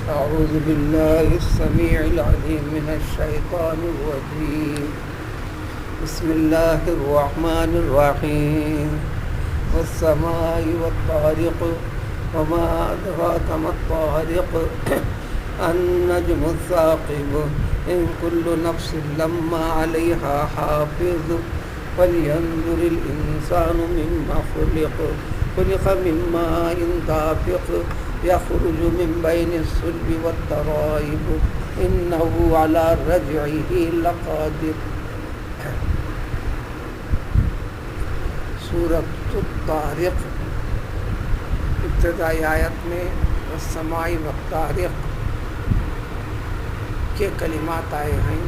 أعوذ بالله السميع العليم من الشيطان الرجيم. بسم الله الرحمن الرحيم. والسماء والطارق وما أدراك ما الطارق النجم الثاقب إن كل نفس لما عليها حافظ فلينظر الإنسان مما خلق من ماء دافق يخرج من بين الصلب والترائب إنه على رجعه لقادر. سورۃ الطارق ابتدائی آیت میں والسماء والطارق کے کلمات آئے ہیں.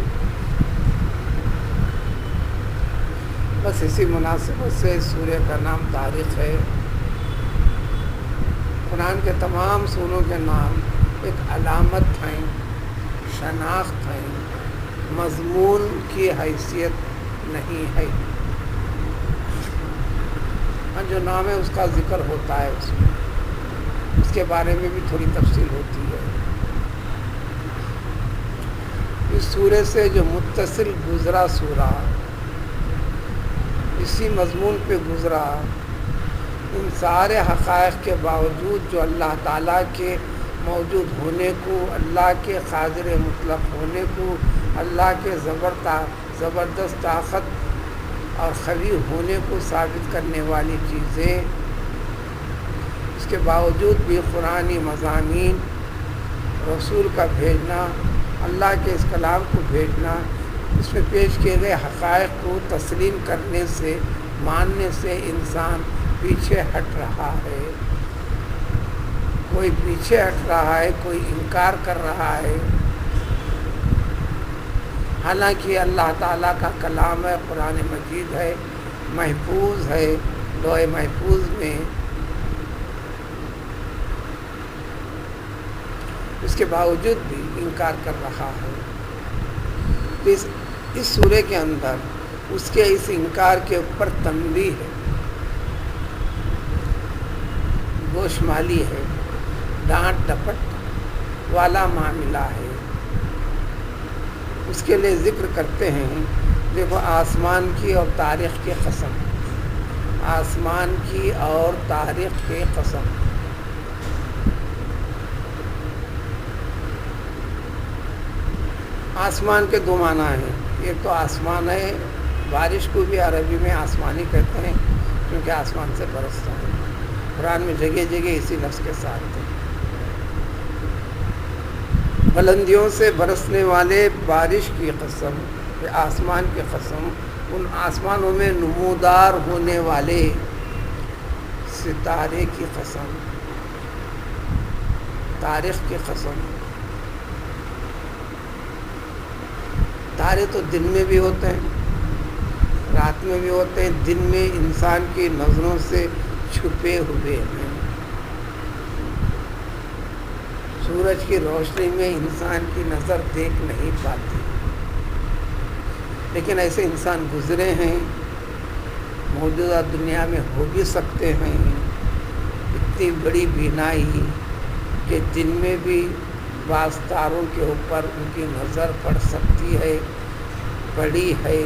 بس اسی مناسبت سے سورہ کا نام طارق ہے. قرآن کے تمام سوروں کے نام ایک علامت ہیں، شناخت ہیں، مضمون کی حیثیت نہیں ہے. جو نام ہے اس کا ذکر ہوتا ہے، اس کے بارے میں بھی تھوڑی تفصیل ہوتی ہے. اس سورے سے جو متصل گزرا سورہ اسی مضمون پہ گزرا. ان سارے حقائق کے باوجود جو اللہ تعالیٰ کے موجود ہونے کو، اللہ کے قادر مطلق ہونے کو، اللہ کے زبردست طاقت اور قوی ہونے کو ثابت کرنے والی چیزیں، اس کے باوجود بھی قرآنی مضامین، رسول کا بھیجنا، اللہ کے اس کلام کو بھیجنا، اس میں پیش کیے گئے حقائق کو تسلیم کرنے سے، ماننے سے انسان پیچھے ہٹ رہا ہے. کوئی پیچھے ہٹ رہا ہے، کوئی انکار کر رہا ہے. حالانکہ اللہ تعالیٰ کا کلام ہے، قرآن مجید ہے، محفوظ ہے لوح محفوظ میں. اس کے باوجود بھی انکار کر رہا ہے. اس سورے کے اندر اس کے اس انکار کے اوپر تنبیہ ہے، گوشمالی ہے، ڈانٹ ڈپٹ والا معاملہ ہے. اس کے لیے ذکر کرتے ہیں، دیکھو آسمان کی اور تاریخ کی قسم، آسمان کی اور تاریخ کی قسم. آسمان کے دو معنی ہیں. ایک تو آسمان ہے، بارش کو بھی عربی میں آسمانی کہتے ہیں کیونکہ آسمان سے برستا ہے. قرآن میں جگہ جگہ اسی لفظ کے ساتھ ہے. بلندیوں سے برسنے والے بارش کی قسم، آسمان کی قسم، ان آسمانوں میں نمودار ہونے والے ستارے کی قسم، تاریخ کی قسم. تارے تو دن میں بھی ہوتے ہیں، رات میں بھی ہوتے ہیں. دن میں انسان کی نظروں سے چھپے ہوئے ہیں. سورج کی روشنی میں انسان کی نظر دیکھ نہیں پاتی، لیکن ایسے انسان گزرے ہیں، موجودہ دنیا میں ہو بھی سکتے ہیں. اتنی بڑی بینائی کہ دن میں بھی بعض تاروں کے اوپر ان کی نظر پڑ سکتی ہے، پڑی ہے.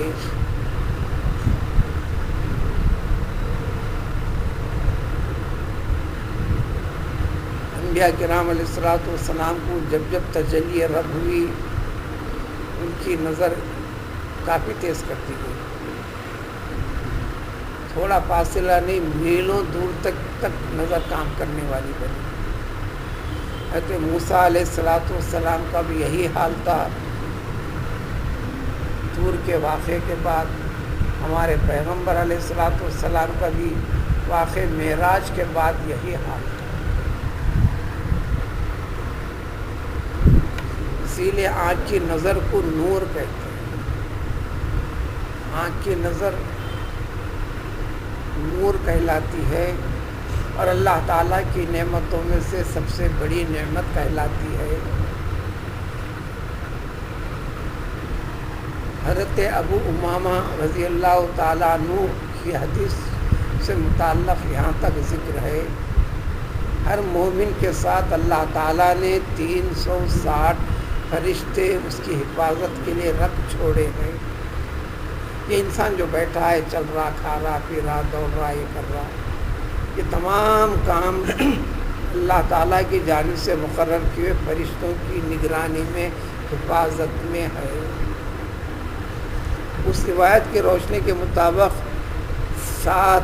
انبیاء کرام علیہ السلام کو جب جب تجلی رب ہوئی، ان کی نظر کافی تیز کرتی گئی. تھوڑا فاصلہ نہیں، میلوں دور تک نظر کام کرنے والی بنی. حضرت موسیٰ علیہ السلام کا بھی یہی حال تھا. طور کے واقعے کے بعد ہمارے پیغمبر علیہ السلام کا بھی واقعہ معراج کے بعد یہی حال تھا. اسی لیے آنکھ کی نظر کو نور کہتے ہیں. آنکھ کی نظر نور کہلاتی ہے اور اللہ تعالیٰ کی نعمتوں میں سے سب سے بڑی نعمت کہلاتی ہے. حضرت ابو امامہ رضی اللہ تعالیٰ عنہ کی حدیث سے متعلق یہاں تک ذکر ہے ہر مومن کے ساتھ اللہ تعالیٰ نے 360 فرشتے اس کی حفاظت کے لیے رکھ چھوڑے ہیں. یہ انسان جو بیٹھا ہے، چل رہا، کھا رہا، پی رہا، دوڑ رہا، یہ کر رہا، یہ تمام کام اللہ تعالیٰ کی جانب سے مقرر کیے فرشتوں کی نگرانی میں، حفاظت میں ہے. اس روایت کی روشنی کے مطابق 7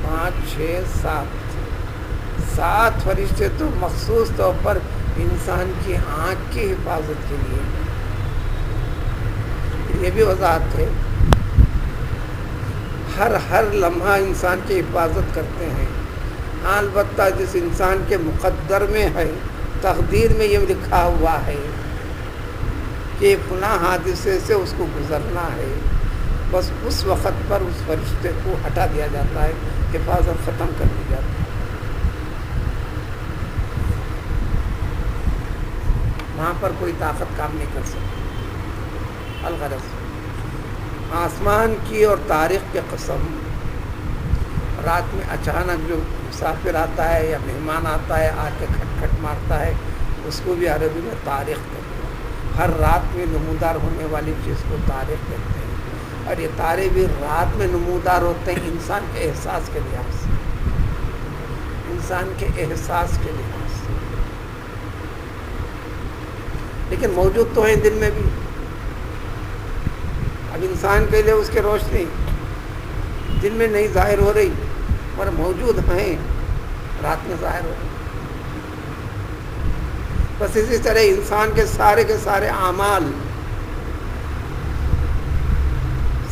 5 6 7 فرشتے تو مخصوص طور پر انسان کی آنکھ کی حفاظت کے لیے. یہ بھی وضاحت ہے، ہر لمحہ انسان کی حفاظت کرتے ہیں. ہاں البتہ جس انسان کے مقدر میں ہے، تقدیر میں یہ لکھا ہوا ہے کہ فلاں حادثے سے اس کو گزرنا ہے، بس اس وقت پر اس فرشتے کو ہٹا دیا جاتا ہے، حفاظت ختم کر دی جاتی ہے. وہاں پر کوئی طاقت کام نہیں کر سکتی. الغرض آسمان کی اور تاریخ کی قسم، رات میں اچانک جو مسافر آتا ہے یا مہمان آتا ہے، آ کے کھٹ کھٹ مارتا ہے، اس کو بھی عربی میں تاریخ کہتے ہیں. ہر رات میں نمودار ہونے والی چیز کو تاریخ کہتے ہیں. اور یہ تارے بھی رات میں نمودار ہوتے ہیں انسان کے احساس کے لحاظ سے، انسان کے احساس کے لحاظ سے. لیکن موجود تو ہیں دن میں بھی. اب انسان کے لیے اس کی روشنی دن میں نہیں ظاہر ہو رہی، اور موجود ہیں، رات میں ظاہر ہو رہی. بس اسی طرح انسان کے سارے اعمال،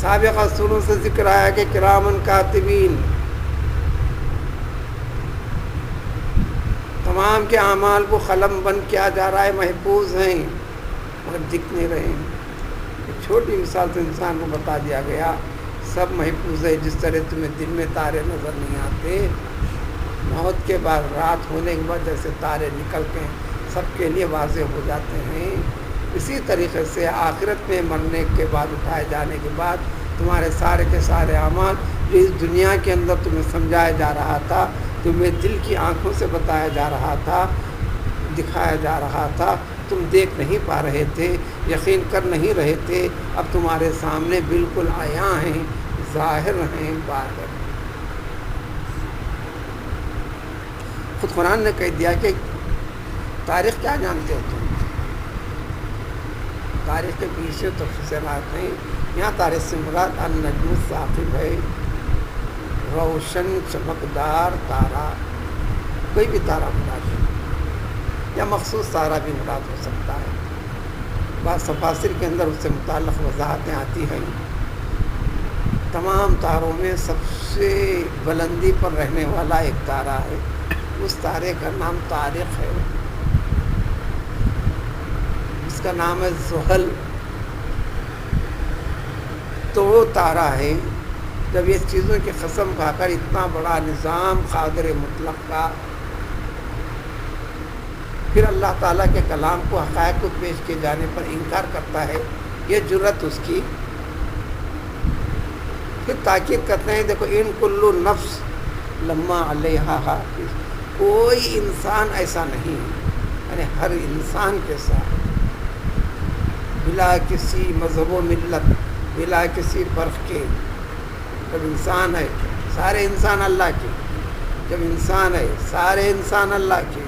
سابقہ سوروں سے ذکر آیا کہ کرامن کاتبین، تمام کے اعمال کو قلم بند کیا جا رہا ہے، محفوظ ہیں، مگر دکھ نہیں رہے ہیں. ایک چھوٹی مثال تو انسان کو بتا دیا گیا، سب محفوظ ہے. جس طرح تمہیں دن میں تارے نظر نہیں آتے، موت کے بعد رات ہونے کے بعد جیسے تارے نکل کے سب کے لیے واضح ہو جاتے ہیں، اسی طریقے سے آخرت میں مرنے کے بعد، اٹھائے جانے کے بعد، تمہارے سارے کے سارے اعمال جو اس دنیا کے اندر تمہیں سمجھایا جا رہا تھا، تمہیں دل کی آنکھوں سے بتایا جا رہا تھا، دکھایا جا رہا تھا، تم دیکھ نہیں پا رہے تھے، یقین کر نہیں رہے تھے، اب تمہارے سامنے بالکل عیاں ہیں، ظاہر ہیں، باہر. خود قرآن نے کہہ دیا کہ تاریخ کیا جانتے ہو تم؟ تاریخ کے پیچھے تفصیلات ہیں. یہاں تاریخ سے مراد النجم الثاقب ہے، روشن چمکدار تارہ. کوئی بھی تارہ مراد ہے، یا مخصوص تارہ بھی مراد ہو سکتا ہے. بعض تفاسیر کے اندر اس سے متعلق وضاحتیں آتی ہیں. تمام تاروں میں سب سے بلندی پر رہنے والا ایک تارہ ہے، اس تارے کا نام طارق ہے، اس کا نام ہے زحل. تو وہ تارہ ہے جب یہ چیزوں کی قسم کھا کر اتنا بڑا نظام قادر مطلق کا، پھر اللہ تعالیٰ کے کلام کو، حقائق کو پیش کیے جانے پر انکار کرتا ہے، یہ جرت اس کی. پھر تاکید کرتے ہیں، دیکھو ان کل نفس لما علیہا حافظ، کوئی انسان ایسا نہیں، یعنی ہر انسان کے ساتھ بلا کسی مذہب و ملت، بلا کسی فرق کے، جب انسان ہے سارے انسان اللہ کے، جب انسان ہے سارے انسان اللہ کے،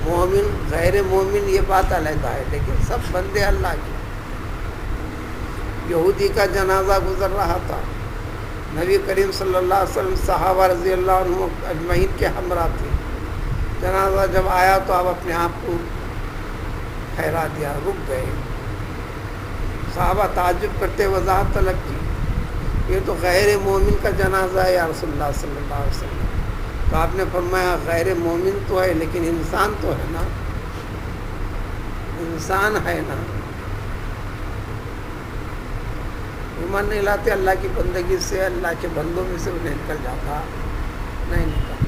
مومن غیر مومن یہ بات علیحدہ ہے، لیکن سب بندے اللہ کے. یہودی کا جنازہ گزر رہا تھا، نبی کریم صلی اللہ علیہ وسلم صحابہ رضی اللہ عنہ اجمعین کے ہمراہ تھے. جنازہ جب آیا تو آپ اپنے آپ کو ٹھہرا دیا، رک گئے. صحابہ تعجب کرتے وضاحت طلب کی، یہ تو غیر مومن کا جنازہ ہے یا رسول اللہ صلی اللہ علیہ وسلم. تو آپ نے فرمایا غیر مومن تو ہے لیکن انسان تو ہے نا، انسان ہے نا. ایمان نہیں لاتے اللہ کی بندگی سے، اللہ کے بندوں میں سے انہیں نکل جاتا نہیں نکل.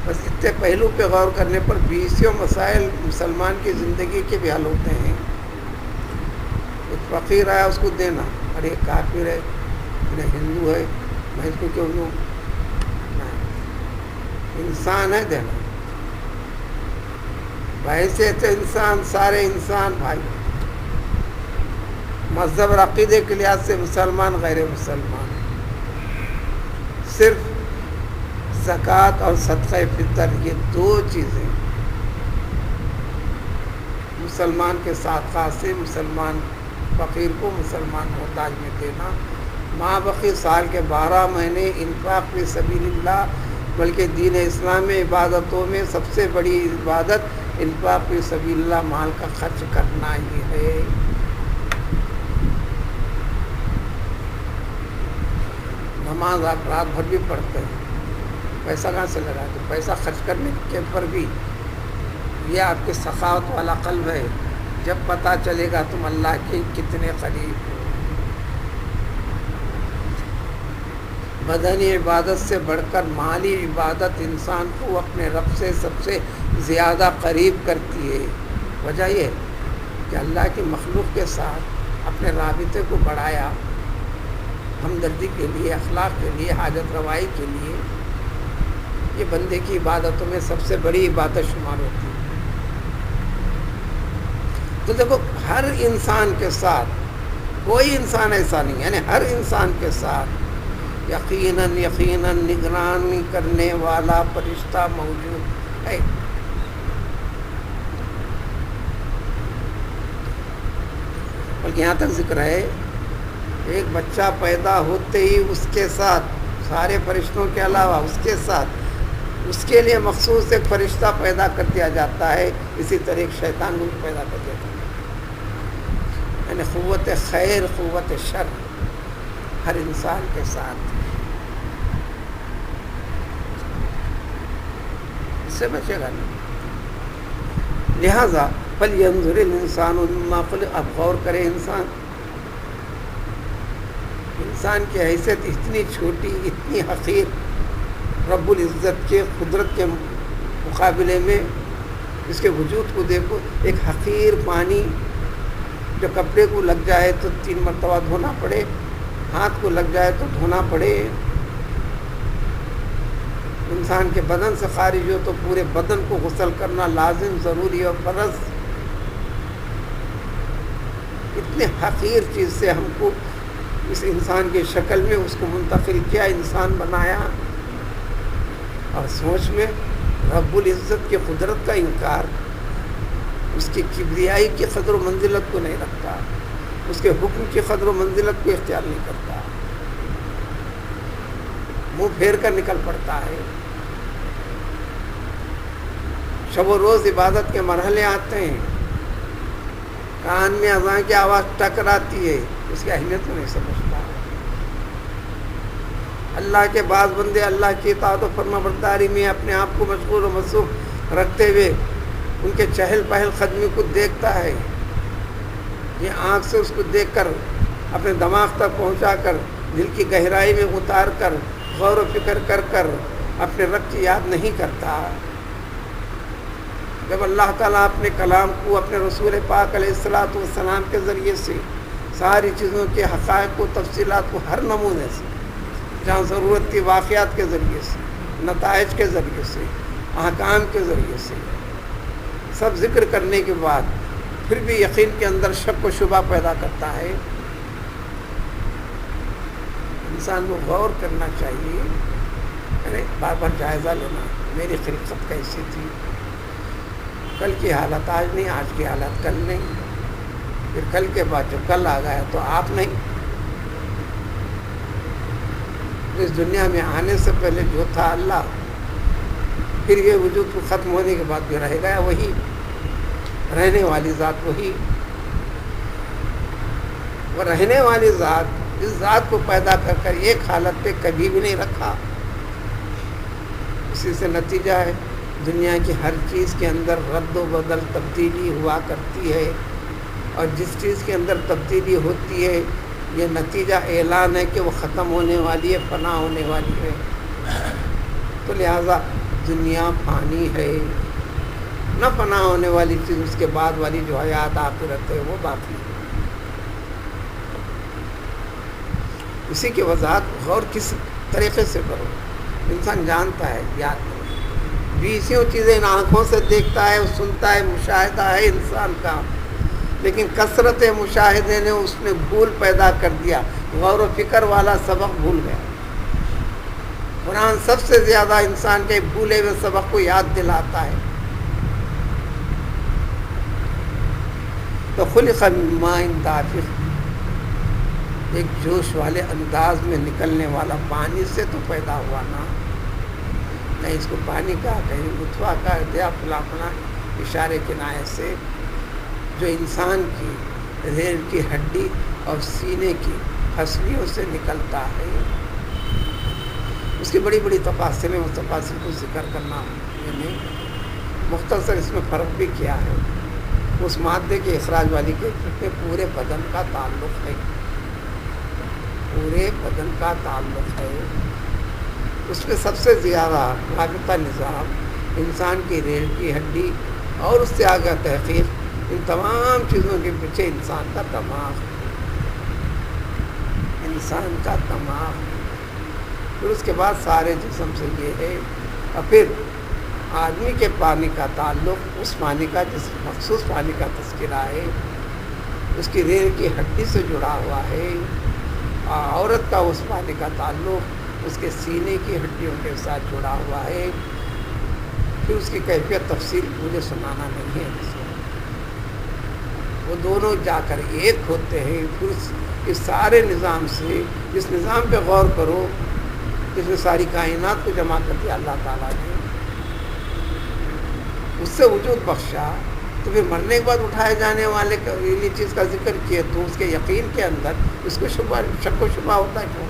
بس اتنے پہلو پہ غور کرنے پر بیسیوں مسائل مسلمان کی زندگی کے بھی حل ہوتے ہیں. ایک فقیر آیا اس کو دینا، اور ایک کافر ہے، ہندو ہے، میں اس کو کیوں دوں؟ انسان ہے دینا. بحیثیت انسان سارے انسان بھائی. مذہب اور عقیدے کے لحاظ سے مسلمان غیر مسلمان. صرف زکوٰۃ اور صدقہ فطر یہ دو چیزیں مسلمان کے ساتھ خاصے مسلمان فقیر کو مسلمان محتاج میں دینا. ماں بقی سال کے 12 مہینے انفاق فی سبیل اللہ، بلکہ دین اسلام میں عبادتوں میں سب سے بڑی عبادت انفاق فی سبیل اللہ، مال کا خرچ کرنا ہی ہے. نماز آپ رات بھر بھی پڑھتے ہیں، پیسہ کہاں سے لگاتے؟ پیسہ خرچ کرنے کے پر بھی یہ آپ کے سخاوت والا قلب ہے. جب پتہ چلے گا تم اللہ کے کتنے قریب ہو. بدنی عبادت سے بڑھ کر مالی عبادت انسان کو اپنے رب سے سب سے زیادہ قریب کرتی ہے. وجہ یہ کہ اللہ کی مخلوق کے ساتھ اپنے رابطے کو بڑھایا، ہمدردی کے لیے، اخلاق کے لیے، حاجت روائی کے لیے. یہ بندے کی عبادتوں میں سب سے بڑی عبادت شمار ہوتی ہے. تو دیکھو ہر انسان کے ساتھ، کوئی انسان ایسا نہیں، یعنی ہر انسان کے ساتھ یقیناً نگرانی کرنے والا فرشتہ موجود ہے. بلکہ یہاں تک ذکر ہے ایک بچہ پیدا ہوتے ہی اس کے ساتھ سارے فرشتوں کے علاوہ اس کے ساتھ اس کے لیے مخصوص ایک فرشتہ پیدا کر دیا جاتا ہے. اسی طرح ایک شیطان کو بھی پیدا کر دیا جاتا ہے. یعنی قوت خیر قوت شر ہر انسان کے ساتھ. اس سے بچے گا نہیں. لہذا فَلْيَنْظُرِ الْإِنسَانُ مِمَّا خُلِقَ. اب غور کرے انسان کی حیثیت اتنی چھوٹی، اتنی حقیر، رب العزت کے قدرت کے مقابلے میں اس کے وجود کو دیکھو. ایک حقیر پانی جو کپڑے کو لگ جائے تو 3 مرتبہ دھونا پڑے، ہاتھ کو لگ جائے تو دھونا پڑے. انسان کے بدن سے خارج ہو تو پورے بدن کو غسل کرنا لازم، ضروری اور فرض. اتنے حقیر چیز سے ہم کو اس انسان کی شکل میں اس کو منتقل کیا، انسان بنایا. اور سوچ میں رب العزت کی قدرت کا انکار، اس کی کبریائی کی قدر و منزلت کو نہیں رکھتا، اس کے حکم کی قدر و منزلت کو اختیار نہیں کرتا، منہ پھیر کر نکل پڑتا ہے. شب و روز عبادت کے مرحلے آتے ہیں، کان میں اذان کی آواز ٹکراتی ہے، اس کی اہمیت کو نہیں سمجھتا. اللہ کے بعض بندے اللہ کی اطاعت و فرما برداری میں اپنے آپ کو مشغول و مصروف رکھتے ہوئے ان کے چہل پہل قدمی کو دیکھتا ہے. یہ آنکھ سے اس کو دیکھ کر اپنے دماغ تک پہنچا کر دل کی گہرائی میں اتار کر غور و فکر کر کر اپنے رب کی یاد نہیں کرتا. جب اللہ تعالیٰ اپنے کلام کو اپنے رسول پاک علیہ الصلاۃ والسلام کے ذریعے سے ساری چیزوں کے حقائق و تفصیلات کو ہر نمونے سے، جہاں ضرورت تھی واقعات کے ذریعے سے، نتائج کے ذریعے سے، احکام کے ذریعے سے سب ذکر کرنے کے بعد پھر بھی یقین کے اندر شک و شبہ پیدا کرتا ہے. انسان کو غور کرنا چاہیے، یعنی بار بار جائزہ لینا. میری خلقت کیسی تھی؟ کل کی حالت آج نہیں، آج کی حالت کل نہیں، پھر کل کے بعد جو کل آ گیا تو آپ نہیں. اس دنیا میں آنے سے پہلے جو تھا اللہ، پھر یہ وجود کو ختم ہونے کے بعد بھی رہ گیا وہی، رہنے والی ذات وہی. وہ رہنے والی ذات اس ذات کو پیدا کر کر ایک حالت پہ کبھی بھی نہیں رکھا. اسی سے نتیجہ ہے دنیا کی ہر چیز کے اندر رد و بدل تبدیلی ہوا کرتی ہے، اور جس چیز کے اندر تبدیلی ہوتی ہے یہ نتیجہ اعلان ہے کہ وہ ختم ہونے والی ہے، فنا ہونے والی ہے. تو لہٰذا دنیا فانی ہے، نہ فنا ہونے والی چیز اس کے بعد والی جو حیات آخرت ہے وہ باقی ہے. اسی کی وضاحت غور کس طریقے سے کرو. انسان جانتا ہے، یاد نہیں. بیسوں چیزیں ان آنکھوں سے دیکھتا ہے، سنتا ہے، مشاہدہ ہے انسان کا، لیکن کثرت مشاہدے نے اس نے بھول پیدا کر دیا، غور و فکر والا سبق بھول گیا۔ قرآن سب سے زیادہ انسان کے بھولے ہوئے سبق کو یاد دلاتا ہے۔ تو خلق من ماء دافق، ایک جوش والے انداز میں نکلنے والا پانی سے تو پیدا ہوا نا، نہیں اس کو پانی کا کہیں نطفہ کا دیا فلاں فلاں اشارے کنایے سے، جو انسان کی ریڑھ کی ہڈی اور سینے کی پھسلیوں سے نکلتا ہے۔ اس کی بڑی بڑی تفاصیل ہیں، اس تفاصیل کو ذکر کرنا یعنی مختصر اس میں فرق بھی کیا ہے۔ اس مادے کے اخراج والی کے پورے بدن کا تعلق ہے، پورے بدن کا تعلق ہے۔ اس میں سب سے زیادہ رابطہ نظام انسان کی ریڑھ کی ہڈی اور اس سے آگے تحقیق، ان تمام چیزوں کے پیچھے انسان کا دماغ، انسان کا دماغ۔ پھر اس کے بعد سارے جسم سے یہ ہے، اور پھر آدمی کے پانی کا تعلق اس پانی کا جس مخصوص پانی کا تذکرہ ہے، اس کی ریڑھ کی ہڈی سے جڑا ہوا ہے، اور عورت کا اس پانی کا تعلق اس کے سینے کی ہڈیوں کے ساتھ جڑا ہوا ہے۔ پھر اس کی کیفیت تفصیل مجھے سنانا نہیں ہے، وہ دونوں جا کر ایک ہوتے ہیں۔ پھر اس سارے نظام سے، اس نظام پہ غور کرو، جس نے ساری کائنات کو جمع کر دیا اللہ تعالیٰ نے، اس سے وجود بخشا، تو پھر مرنے کے بعد اٹھائے جانے والے یہ چیز کا ذکر کیے تو اس کے یقین کے اندر اس کو شک و شبہ ہوتا کیوں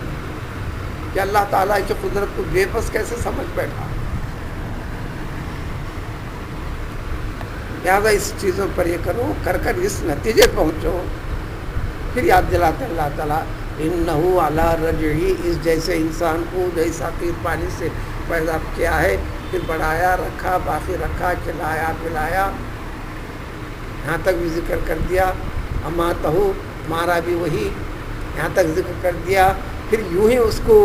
کہ اللہ تعالیٰ کی قدرت کو بے بس کیسے سمجھ بیٹھا۔ لہٰذا اس چیزوں پر یہ کرو، کر کر اس نتیجے پہنچو، پھر یاد دلاتے اللہ تعالیٰ انہو علی رجعہ، اس جیسے انسان کو جیسا قیر پانی سے پیدا کیا ہے، پھر بڑھایا، رکھا، باقی رکھا، کھلایا پلایا، یہاں تک بھی ذکر کر دیا، اماتہو، مارا بھی وہی، یہاں تک ذکر کر دیا۔ پھر یوں ہی اس کو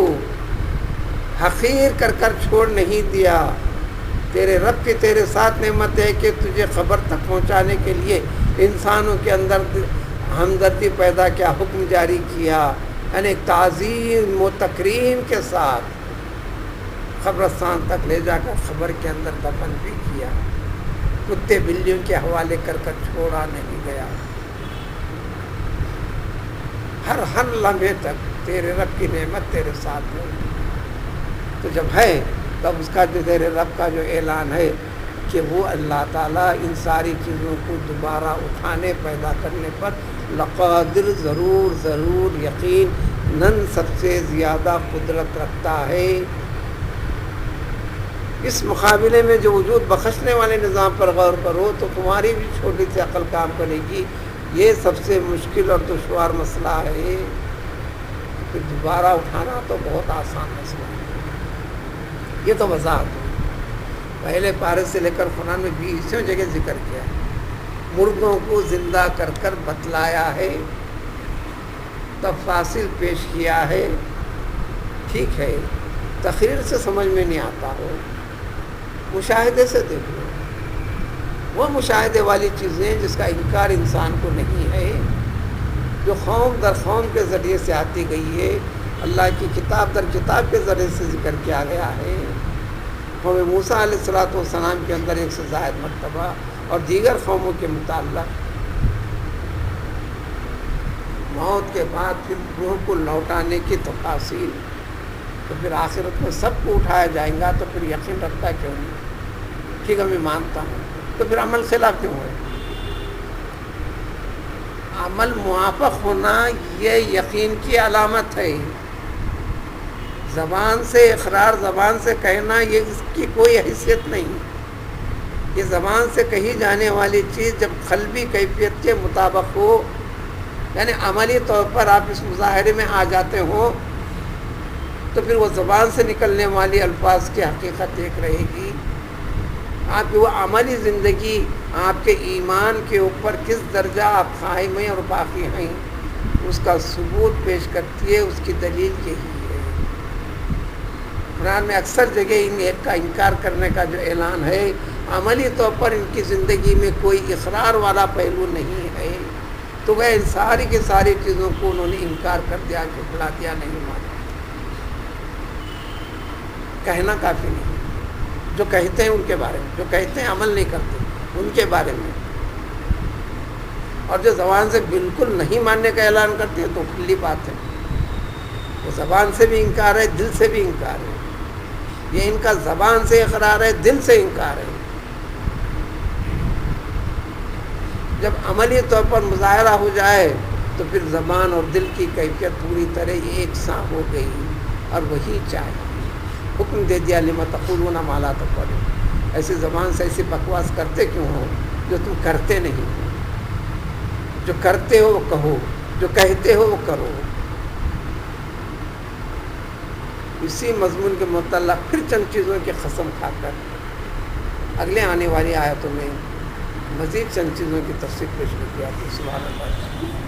حقیر کر کر چھوڑ نہیں دیا۔ تیرے رب کی تیرے ساتھ نعمت ہے کہ تجھے خبر تک پہنچانے کے لیے انسانوں کے اندر ہمدردی پیدا کیا، حکم جاری کیا، یعنی تعظیم و تکریم کے ساتھ قبرستان تک لے جا کر خبر کے اندر دفن بھی کیا، کتے بلیوں کے حوالے کر کر چھوڑا نہیں گیا۔ ہر لمحے تک تیرے رب کی نعمت تیرے ساتھ ہے۔ تو جب ہے تب اس کا جو تیرے رب کا جو اعلان ہے کہ وہ اللہ تعالیٰ ان ساری چیزوں کو دوبارہ اٹھانے پیدا کرنے پر لقادر، ضرور یقیناً سب سے زیادہ قدرت رکھتا ہے۔ اس مقابلے میں جو وجود بخشنے والے نظام پر غور کرو تو تمہاری بھی چھوٹی سی عقل کام کرے گی، یہ سب سے مشکل اور دشوار مسئلہ ہے، پھر دوبارہ اٹھانا تو بہت آسان مسئلہ ہے۔ یہ تو وضاحت ہے، پہلے پارے سے لے کر قرآن میں 20 جگہ ذکر کیا ہے، مردوں کو زندہ کر کر بتلایا ہے، تفاصیل پیش کیا ہے۔ ٹھیک ہے، تقریر سے سمجھ میں نہیں آتا ہو، مشاہدے سے دیکھ لو، وہ مشاہدے والی چیزیں جس کا انکار انسان کو نہیں ہے، جو قوم در قوم کے ذریعے سے آتی گئی ہے، اللہ کی کتاب در کتاب کے ذریعے سے ذکر کیا گیا ہے۔ قوم موسیٰ علیہ الصلوۃ والسلام کے اندر 1 سے زائد مرتبہ، اور دیگر قوموں کے متعلق موت کے بعد پھر روح کو لوٹانے کی تفاصیل، تو پھر آخرت میں سب کو اٹھایا جائے گا، تو پھر یقین رکھتا کیوں نہیں؟ ٹھیک ہے میں مانتا ہوں، تو پھر عمل خلاف کیوں ہے؟ عمل موافق ہونا یہ یقین کی علامت ہے۔ زبان سے اقرار، زبان سے کہنا، یہ اس کی کوئی حیثیت نہیں۔ یہ زبان سے کہی جانے والی چیز جب قلبی کیفیت کے مطابق ہو، یعنی عملی طور پر آپ اس مظاہرے میں آ جاتے ہو، تو پھر وہ زبان سے نکلنے والی الفاظ کی حقیقت ایک رہے گی۔ آپ کی وہ عملی زندگی آپ کے ایمان کے اوپر کس درجہ آپ قائم ہیں اور باقی ہیں، اس کا ثبوت پیش کرتی ہے، اس کی دلیل یہی ہے۔ قرآن میں اکثر جگہ ان ایک کا انکار کرنے کا جو اعلان ہے، عملی طور پر ان کی زندگی میں کوئی اقرار والا پہلو نہیں ہے، تو وہ ان ساری کی ساری چیزوں کو انہوں نے انکار کر دیا، جھٹلا دیا، نہیں مانا۔ کہنا کافی نہیں، جو کہتے ہیں ان کے بارے میں، جو کہتے ہیں عمل نہیں کرتے ان کے بارے میں، اور جو زبان سے بالکل نہیں ماننے کا اعلان کرتے ہیں تو کھلی بات ہے، وہ زبان سے بھی انکار ہے، دل سے بھی انکار ہے۔ یہ ان کا زبان سے اقرار ہے، دل سے انکار ہے۔ جب عملی طور پر مظاہرہ ہو جائے تو پھر زبان اور دل کی کیفیت پوری طرح یکساں ہو گئی، اور وہی چاہے حکم دے دیا لما تقولون ما لا تفعلون، ایسی زبان سے ایسی بکواس کرتے کیوں ہو جو تم کرتے نہیں ہو؟ جو کرتے ہو وہ کہو، جو کہتے ہو وہ کرو۔ اسی مضمون کے متعلق پھر چند چیزوں کی قسم کھا کر اگلے آنے والی آیتوں میں مزید چند چیزوں کی تفصیل پیش کر دیا۔ سبحان اللہ۔